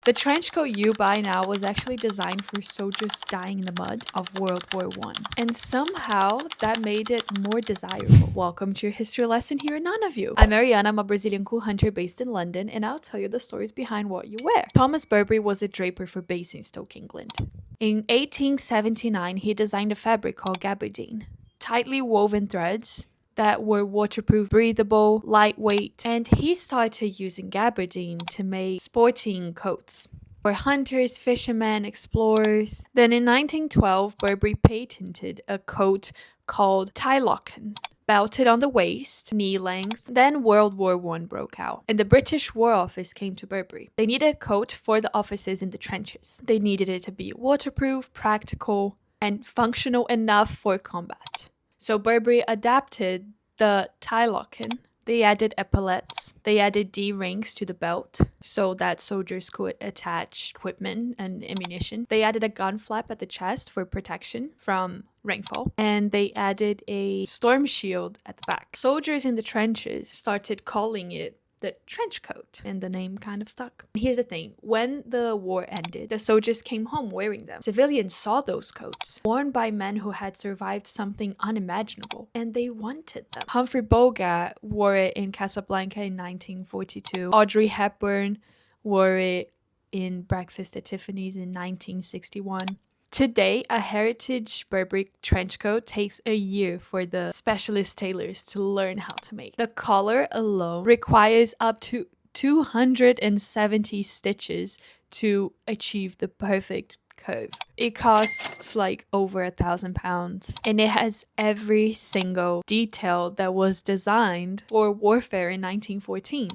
The trench coat you buy now was actually designed for soldiers dying in the mud of World War I. And somehow that made it more desirable. Welcome to your history lesson here in Nanaview. I'm Mariana, I'm a Brazilian cool hunter based in London, and I'll tell you the stories behind what you wear. Thomas Burberry was a draper for Basingstoke, England. In 1879, he designed a fabric called gabardine. Tightly woven threads that were waterproof, breathable, lightweight, and he started using gabardine to make sporting coats for hunters, fishermen, explorers. Then in 1912, Burberry patented a coat called tie-locken, belted on the waist, knee length. Then World War I broke out, and the British War Office came to Burberry. They needed a coat for the officers in the trenches. They needed it to be waterproof, practical, and functional enough for combat. So Burberry adapted the tie-locken. They added epaulets. They added D-rings to the belt so that soldiers could attach equipment and ammunition. They added a gun flap at the chest for protection from rainfall. And they added a storm shield at the back. Soldiers in the trenches started calling it the trench coat, and the name kind of stuck. Here's the thing, when the war ended, the soldiers came home wearing them. Civilians saw those coats, worn by men who had survived something unimaginable, and they wanted them. Humphrey Bogart wore it in Casablanca in 1942. Audrey Hepburn wore it in Breakfast at Tiffany's in 1961. Today, a heritage Burberry trench coat takes a year for the specialist tailors to learn how to make. The collar alone requires up to 270 stitches to achieve the perfect curve. It costs like over £1,000, and it has every single detail that was designed for warfare in 1914.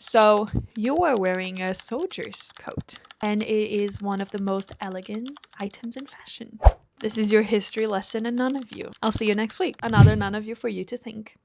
So you are wearing a soldier's coat, and it is one of the most elegant items in fashion. This is your history lesson in Nanaview. I'll see you next week. Another Nanaview for you to think.